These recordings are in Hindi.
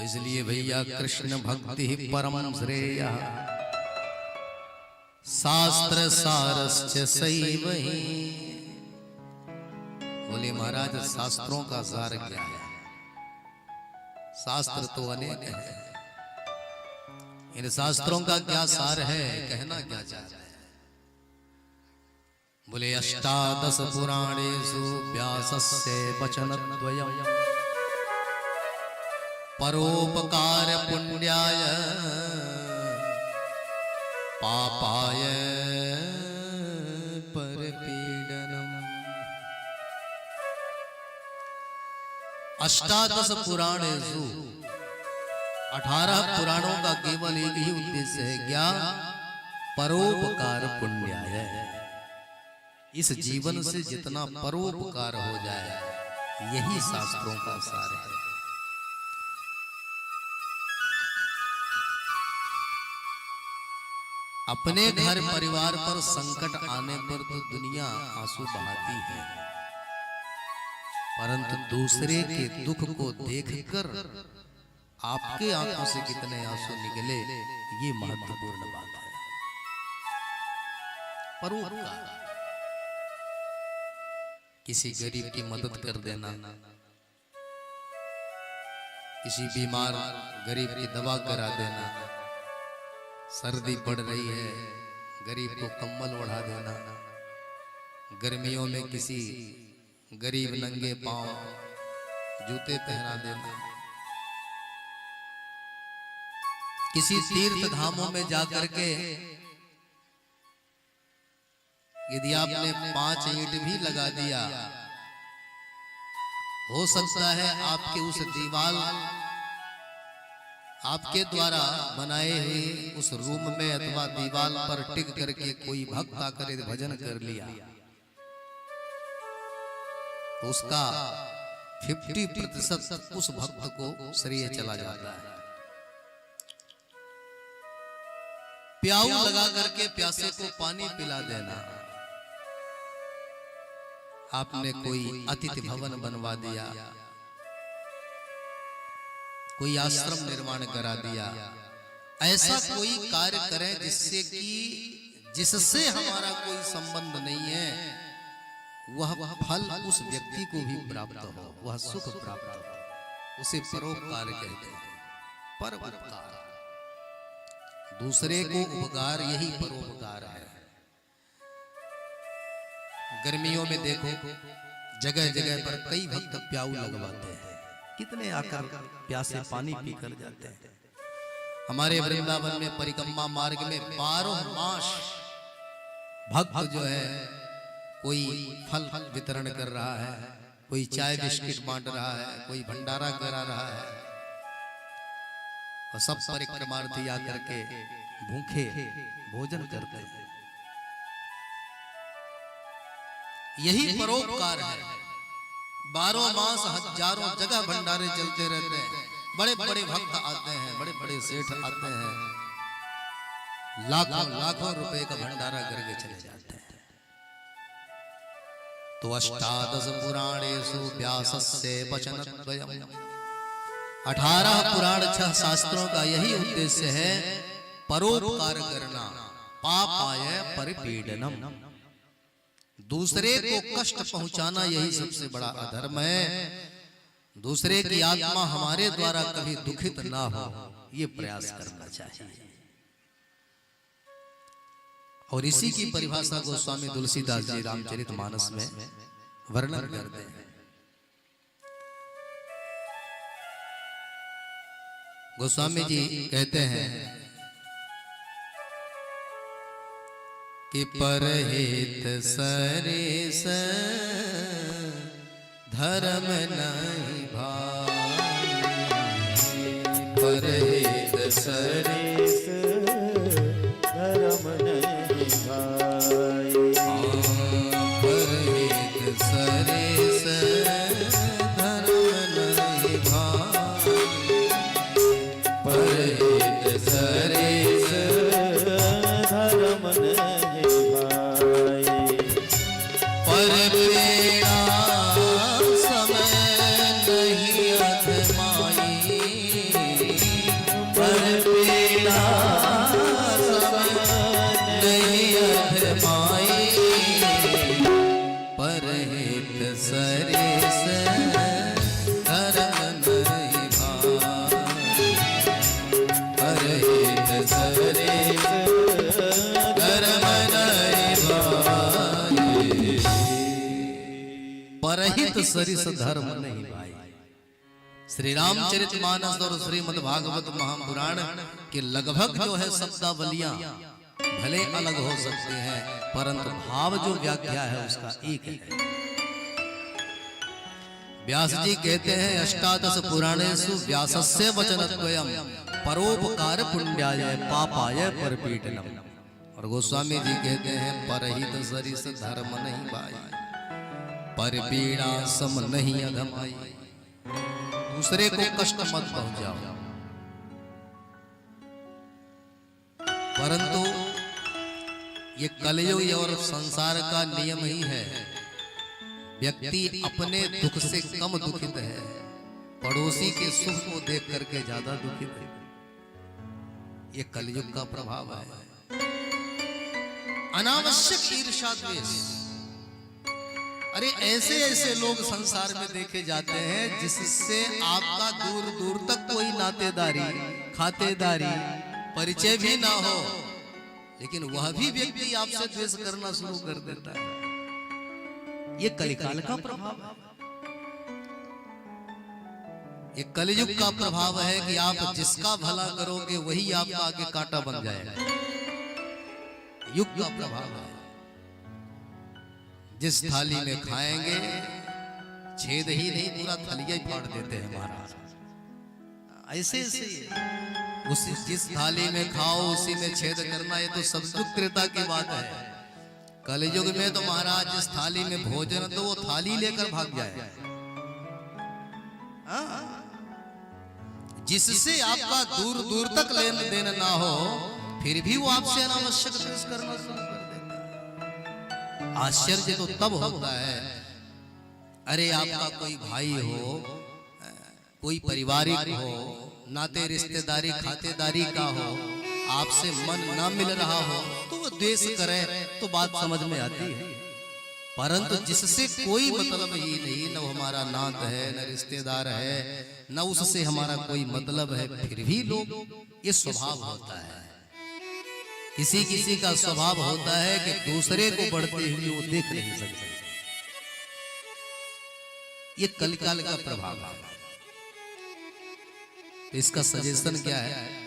इसलिए भैया कृष्ण भक्ति ही परम श्रेय, शास्त्र सारश्च सैवहि। बोले महाराज शास्त्रों का सार क्या है? शास्त्र तो अनेक है, इन शास्त्रों का क्या सार है, कहना क्या चाहते हैं? बोले अष्टादश पुराणेषु व्यासस्य वचनद्वयम् परोपकार पुण्याय पापाय परपीडनम्। अष्टादश पुराणेषु 18 पुराणों का केवल एक ही उद्देश्य है, क्या? परोपकार पुण्याय। इस जीवन से जितना परोपकार हो जाए, यही शास्त्रों का सार है। अपने घर परिवार पर संकट आने पर तो दुनिया आंसू बहाती है, परंतु दूसरे के दुख को देखकर आपके आंखों से कितने आंसू निकले, ये महत्वपूर्ण बात है। परोपकार, किसी गरीब की मदद कर देना, किसी बीमार गरीब की दवा करा देना, सर्दी पड़ रही है गरीब को कंबल ओढ़ा देना, गर्मियों में किसी गरीब नंगे पांव जूते पहना देना, किसी तीर्थ धामों में जाकर के यदि आपने 5 ईंट भी लगा दिया, हो सकता है आपके उस दीवार, आपके द्वारा बनाए हुए उस रूम में अथवा दीवार पर टिक करके कोई भक्त आकर भजन कर लिया, तो उसका 50% उस भक्त को श्रेय चला जाता है। प्याऊ लगा करके प्यासे को पानी पिला देना, आपने कोई अतिथि भवन बनवा दिया, कोई आश्रम निर्माण करा दिया, ऐसा कोई कार्य करें जिससे हमारा कोई संबंध नहीं है, वह फल उस व्यक्ति को भी प्राप्त हो, वह सुख प्राप्त हो, उसे परोपकार कहते हैं। परोपकार, दूसरे को उपकार, यही परोपकार है। गर्मियों में देखो जगह जगह पर कई भक्त प्याऊ लगवाते हैं, कितने आकर प्यासे पानी पी कर जाते हैं। हमारे वृंदावन में परिक्रमा मार्ग में 12 मास भक्त जो है, कोई फल वितरण कर रहा है, कोई चाय बिस्किट बांट रहा है, कोई भंडारा करा रहा है, और सब परिक्रमार्थी आकर के भूखे भोजन करते हैं। यही परोपकार है। 12 मास हजारों जगह भंडारे चलते रहते हैं, बड़े बड़े भक्त आते हैं, बड़े बड़े सेठ आते हैं, लाखों लाखों रुपए का भंडारा करके चले जाते हैं। तो अष्टादश पुराणेषु व्यासस्य वचनद्वयम्, 18 पुराण 6 शास्त्रों का यही उद्देश्य है, परोपकार करना, पापाय परिपीडनम्। दूसरे को कष्ट पहुंचाना यही सबसे बड़ा अधर्म है। दूसरे की आत्मा हमारे द्वारा कभी दुखित ना हो, ये प्रयास करना चाहिए। और इसी की परिभाषा गोस्वामी तुलसीदास जी रामचरितमानस में वर्णन करते हैं। गोस्वामी जी कहते हैं कि परहित सरिस धर्म नहीं भाई, परहित सरिस धर्म नहीं भाई, परहित सरिस धर्म नहीं भाई, परहित सरिस धर्म नहीं भाई, पर पेड़ा समय नहीं अधमाई, सरिस धर्म नहीं भाई। श्री रामचरितमानस और श्रीमद् भागवत महापुराण के लगभग जो है शब्दावलियां भले अलग हो सकते हैं, परंतु भाव जो व्याख्या है उसका एक है। व्यास जी कहते हैं अष्टादश पुराणेषु व्यासस्य वचनद्वयम् परोपकार पुण्याय पापाय परपीडनम्। और गोस्वामी जी कहते हैं परहित सरिस धर्म नहीं भाई, परपीड़ा सम नहीं अधमाई। दूसरे को कष्ट मत पहुंचाओ, परंतु ये कलयुग और संसार का नियम ही है, व्यक्ति अपने दुख से कम दुखित है, पड़ोसी के सुख को देख करके ज्यादा दुखित है। ये कलयुग का प्रभाव है। अनावश्यक ईर्ष्या द्वेष, अरे ऐसे ऐसे लोग संसार में देखे जाते हैं जिससे आपका दूर दूर तक कोई नातेदारी खातेदारी परिचय भी ना हो, लेकिन वह भी व्यक्ति आपसे द्वेष करना शुरू कर देता है। ये कलिकाल का प्रभाव है, ये कलयुग का प्रभाव है कि आप जिसका भला करोगे वही आपका आगे कांटा बन जाएगा। युग का प्रभाव है। जिस थाली में खाएंगे छेद ही नहीं पूरा थलिया ही फाड़ देते हैं महाराज। ऐसे ऐसे उस जिस थाली में खाओ उसी में छेद करना, ये तो संस्कृतता की बात है। कलयुग में तो महाराज जिस थाली में भोजन तो वो थाली लेकर भाग जाए, जिससे आपका दूर दूर तक लेन देन ना हो, फिर भी वो आपसे अनावश्यक द्वेष करना शुरू कर देता है। आश्चर्य तो तब होता है, अरे आपका कोई भाई हो, कोई पारिवारिक हो, नाते रिश्तेदारी खातेदारी का हो, आपसे मन ना मिल रहा हो तो वो द्वेष करे तो बात समझ में आती है। परंतु जिससे कोई मतलब ही नहीं, न हमारा नात है न रिश्तेदार है, न उससे हमारा कोई मतलब है, फिर भी लोग, ये स्वभाव होता है। किसी किसी का स्वभाव होता है कि दूसरे को बढ़ते हुए वो देख नहीं सकते। ये कलिकाल का प्रभाव है। तो इसका सजेशन क्या है?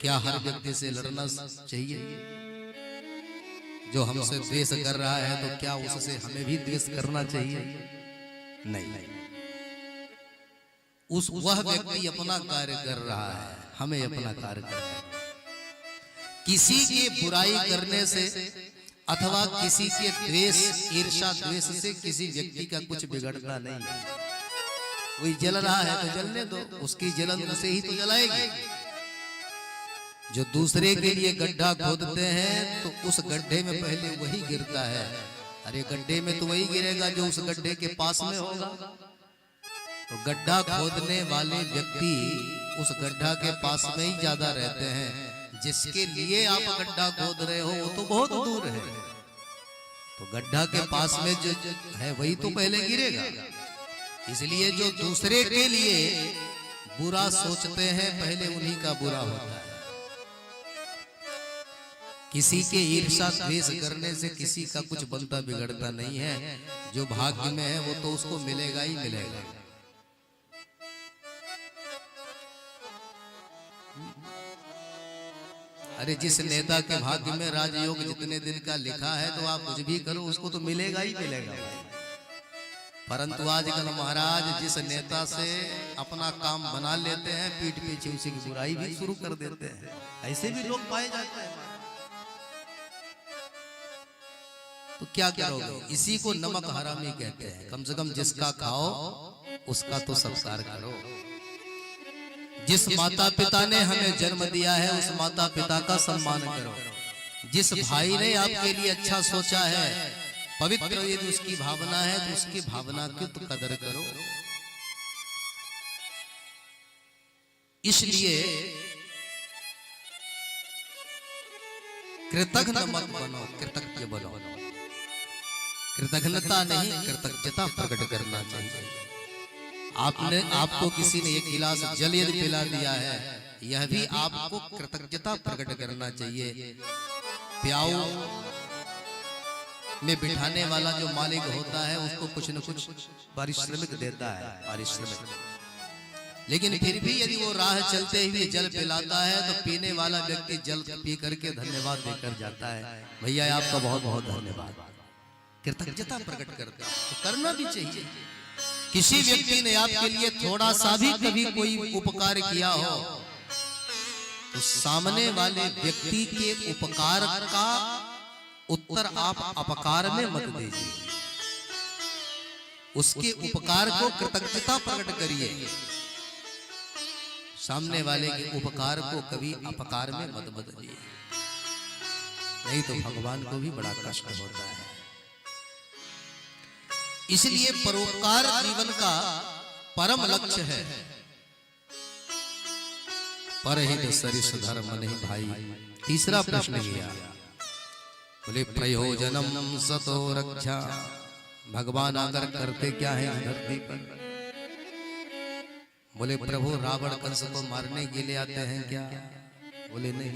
क्या हर व्यक्ति से लड़ना चाहिए? जो हमसे द्वेष कर रहा है तो क्या उससे हमें भी द्वेष करना चाहिए? नहीं। वह व्यक्ति अपना कार्य कर रहा है, हमें अपना कार्य करना है। किसी के बुराई करने से अथवा किसी के द्वेष ईर्ष्या द्वेष से किसी व्यक्ति का कुछ बिगड़ना नहीं है। कोई जल रहा है तो जलने दो, उसकी जलन उसे ही तो जलाएगी। जो दूसरे के लिए गड्ढा खोदते हैं तो उस गड्ढे में पहले वही गिरता है। अरे गड्ढे में तो वही गिरेगा जो उस गड्ढे के पास में होगा। तो गड्ढा खोदने वाले व्यक्ति उस गड्ढा के पास में ही ज्यादा रहते हैं। जिसके लिए आप गड्ढा खोद रहे हो वो तो बहुत दूर है, तो गड्ढा के पास में जो है वही तो पहले गिरेगा। इसलिए जो दूसरे के लिए बुरा सोचते हैं पहले उन्हीं का बुरा होता है। किसी के ईर्ष्या द्वेष करने से किसी का कुछ बनता बिगड़ता नहीं है। जो भाग्य में है वो तो उसको मिलेगा ही मिलेगा। अरे जिस नेता के भाग्य में राजयोग जितने दिन का लिखा है तो आप कुछ भी करो उसको तो मिलेगा ही मिलेगा। परंतु आजकल महाराज जिस नेता से अपना काम बना लेते हैं पीठ पीछे उसी की बुराई भी शुरू कर देते हैं। ऐसे भी लोग पाए जाते हैं। तो क्या करोगे? इसी को नमक हरामी कहते हैं। कम से कम जिसका खाओ उसका तो सत्कार करो। जिस माता पिता ने हमें जन्म दिया है उस माता पिता का सम्मान करो। जिस भाई ने आपके लिए अच्छा सोचा है, पवित्र यदि उसकी भावना है तो उसकी भावना की तो कदर करो। इसलिए कृतज्ञ मत बनो, कृतज्ञ बनो। कृतज्ञता नहीं कृतज्ञता प्रकट करना चाहिए। आपको किसी ने एक गिलास जल यदि पिला दिया है, यह भी आपको कृतज्ञता प्रकट करना चाहिए। प्याऊ में बिठाने वाला जो मालिक होता है उसको कुछ न कुछ पारिश्रमिक देता है, पारिश्रमिक। लेकिन फिर भी यदि वो राह चलते हुए जल पिलाता है तो पीने वाला व्यक्ति जल पी करके धन्यवाद देकर जाता है, भैया आपका बहुत बहुत धन्यवाद, कृतज्ञता प्रकट करता है। तो करना भी चाहिए। किसी व्यक्ति ने आपके लिए थोड़ा सा भी कभी कोई उपकार किया हो तो सामने वाले व्यक्ति के उपकार का उत्तर आप अपकार में मत दीजिए, उसके उपकार को कृतज्ञता प्रकट करिए। सामने वाले के उपकार को कभी अपकार में मत बदलिए, नहीं तो भगवान को भी बड़ा कष्ट होता है। इसलिए परोपकार जीवन का परम लक्ष्य है। परहित सरिस धर्म नहीं भाई। तीसरा प्रश्न किया, बोले प्रयोजनम सतो रक्षा, भगवान आकर करते क्या है धरती पर? बोले प्रभु रावण कंस को मारने के लिए आते हैं क्या? बोले नहीं,